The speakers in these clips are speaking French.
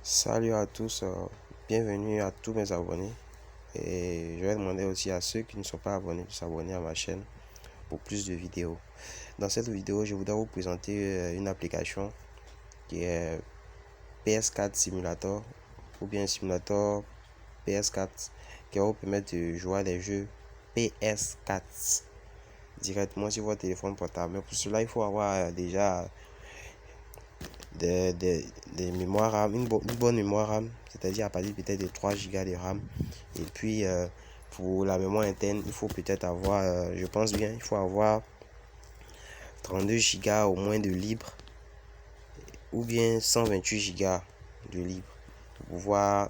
Salut à tous, bienvenue à tous mes abonnés. Et je vais demander aussi à ceux qui ne sont pas abonnés de s'abonner à ma chaîne pour plus de vidéos. Dans cette vidéo, je voudrais vous présenter une application qui est PS4 Simulator ou bien Simulator PS4 qui va vous permettre de jouer à des jeux PS4 directement sur votre téléphone portable. Mais pour cela, il faut avoir déjà des mémoires RAM, une bonne mémoire RAM, c'est-à-dire à partir peut-être de 3 Go de RAM. Et puis pour la mémoire interne, il faut peut-être avoir, je pense bien, il faut avoir 32 Go au moins de libre ou bien 128 Go de libre pour pouvoir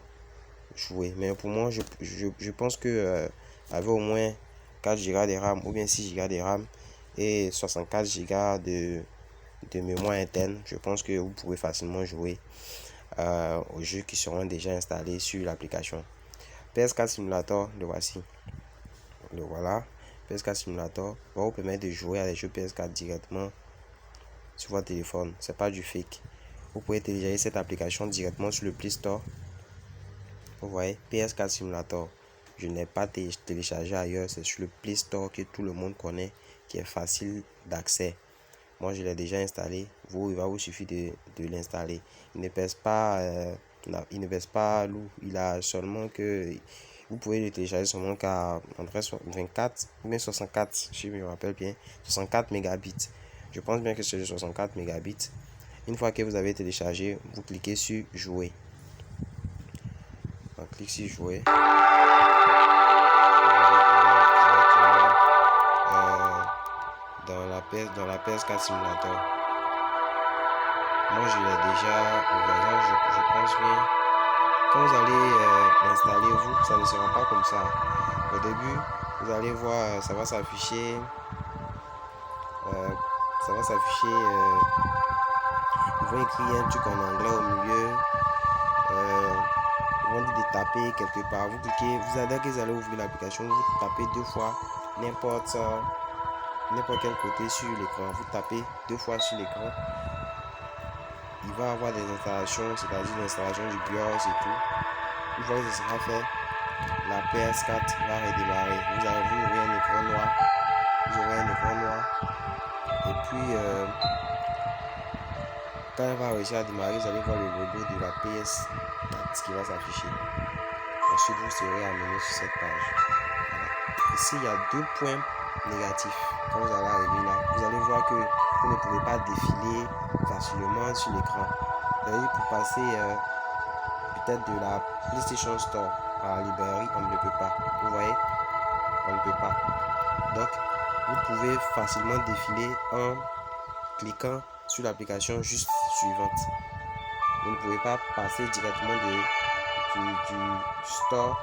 jouer. Mais pour moi, je pense que avec au moins 4 Go de RAM ou bien 6 Go de RAM et 64 Go de mémoire interne, je pense que vous pouvez facilement jouer aux jeux qui seront déjà installés sur l'application. PS4 Simulator, le voici. Le voilà. PS4 Simulator va vous permettre de jouer à des jeux PS4 directement sur votre téléphone. C'est pas du fake. Vous pouvez télécharger cette application directement sur le Play Store. Vous voyez, PS4 Simulator. Je n'ai pas téléchargé ailleurs. C'est sur le Play Store que tout le monde connaît, qui est facile d'accès. Moi, je l'ai déjà installé. Il va vous suffire de l'installer. Il ne pèse pas, lourd. Il a seulement que vous pouvez le télécharger seulement qu'à 24 ou bien 64, si je me rappelle bien, 64 mégabits. Je pense bien que c'est le 64 mégabits. Une fois que vous avez téléchargé, vous cliquez sur jouer. On clique sur jouer. Dans la PS4 Simulator. Moi, je l'ai déjà ouvert. Je pense bien. Quand vous allez l'installer, ça ne sera pas comme ça. Au début, vous allez voir, ça va s'afficher. Ça va s'afficher. Ils vont écrire un truc en anglais au milieu. Ils vont dire de taper quelque part. Vous cliquez, dès que vous allez ouvrir l'application, vous tapez 2 fois n'importe quel côté sur l'écran. Vous tapez 2 fois sur l'écran. Il va avoir des installations, c'est-à-dire l'installation du BIOS et tout. Une fois que ce sera fait, la PS4 va redémarrer. Vous aurez un écran noir. Et puis, quand elle va réussir à démarrer, vous allez voir le logo de la PS4 qui va s'afficher. Ensuite, vous serez amené sur cette page. Voilà. Ici, il y a 2 points négatifs. Quand vous allez arriver là, vous allez voir que vous ne pouvez pas défiler facilement sur l'écran. C'est-à-dire pour passer peut-être de la PlayStation Store à la librairie, on ne le peut pas. Vous voyez, on ne peut pas. Donc, vous pouvez facilement défiler en cliquant sur l'application juste suivante. Vous ne pouvez pas passer directement du store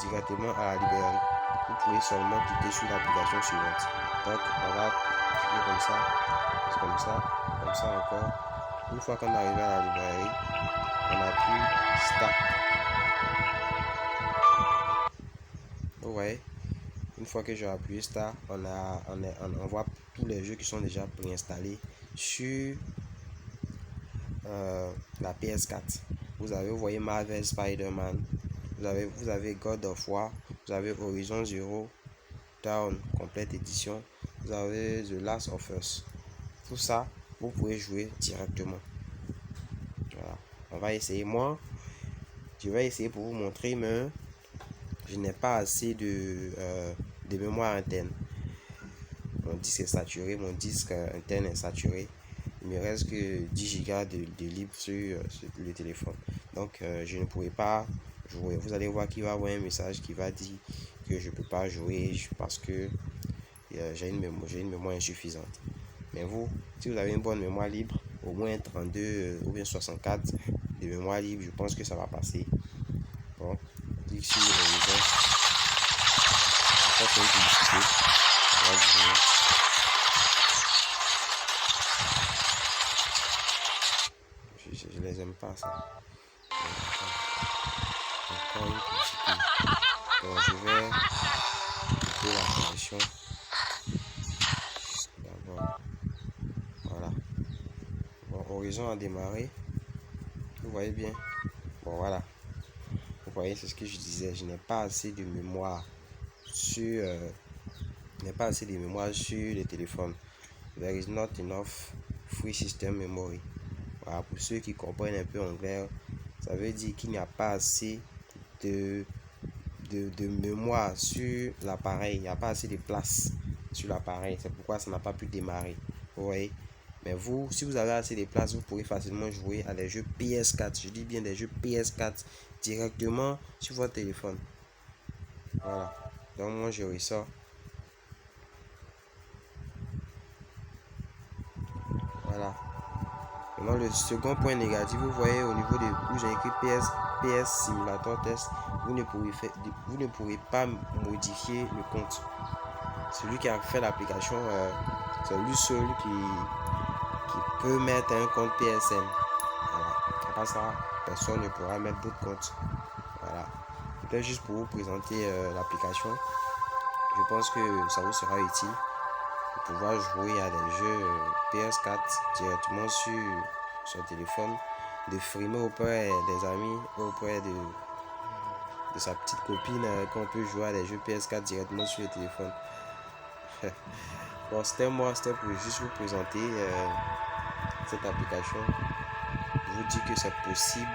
directement à la librairie. Vous pouvez seulement cliquer sur l'application suivante. Donc, on va cliquer comme ça encore. Une fois qu'on est arrivé à la librairie, on appuie Start. Vous voyez, une fois que j'ai appuyé Start, on voit tous les jeux qui sont déjà préinstallés sur la PS4. Vous voyez Marvel Spider-Man, vous avez God of War, vous avez Horizon Zero Dawn Complete Edition, vous avez The Last of Us. Tout ça, vous pouvez jouer directement. Voilà. On va essayer. Moi, je vais essayer pour vous montrer, mais je n'ai pas assez de mémoire interne. Mon disque est saturé, interne est saturé. Il me reste que 10 Go de libre sur le téléphone. Donc, je ne pourrai pas jouer. Vous allez voir qu'il va y avoir un message qui va dire que je ne peux pas jouer parce que j'ai une mémoire insuffisante. Mais vous, si vous avez une bonne mémoire libre, au moins 32 ou bien 64 de mémoire libre, je pense que ça va passer. Bon, clique sur l'horizon. Ça, c'est une publicité. Je les aime pas ça. Encore une publicité. Donc je vais couper la connexion. D'abord. Voilà. Bon, Horizon a démarré. Vous voyez bien. Bon, voilà. Vous voyez, c'est ce que je disais. Je n'ai pas assez de mémoire sur, le téléphone. There is not enough free system memory. Voilà, pour ceux qui comprennent un peu anglais, ça veut dire qu'il n'y a pas assez de mémoire sur l'appareil. Il n'y a pas assez de place sur l'appareil. C'est pourquoi ça n'a pas pu démarrer. Vous voyez? Mais vous, si vous avez assez de place, vous pourrez facilement jouer à des jeux PS4. Je dis bien des jeux PS4 directement sur votre téléphone. Voilà. Donc moi je ressors. Voilà. Maintenant le second point négatif, vous voyez au niveau de où j'ai écrit PS Simulator Test, vous ne pourrez pas modifier le compte. Celui qui a fait l'application, c'est lui seul qui peut mettre un compte PSN. Voilà. Après ça, personne ne pourra mettre d'autres comptes. Voilà. C'était juste pour vous présenter l'application. Je pense que ça vous sera utile de pouvoir jouer à des jeux PS4 directement sur son téléphone, de frimer auprès des amis, auprès de sa petite copine, qu'on peut jouer à des jeux PS4 directement sur le téléphone. Bon, c'était pour juste vous présenter cette application. Je vous dis que c'est possible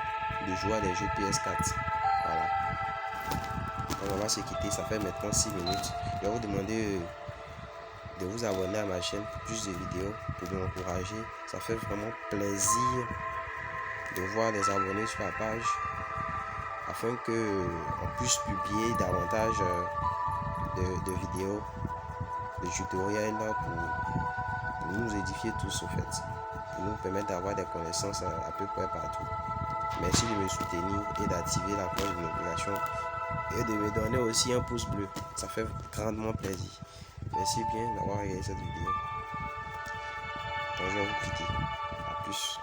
de jouer à des jeux PS4. Voilà. Donc on va se quitter, ça fait maintenant 6 minutes. Je vais vous demander de vous abonner à ma chaîne pour plus de vidéos, pour m'encourager. Ça fait vraiment plaisir de voir des abonnés sur la page, afin que on puisse publier davantage de vidéos, de tutoriels pour nous édifier tous au fait, pour nous permettre d'avoir des connaissances à peu près partout. Merci de me soutenir et d'activer la cloche de notification et de me donner aussi un pouce bleu. Ça fait grandement plaisir. Merci bien d'avoir regardé cette vidéo. Donc je vais vous quitter. A plus.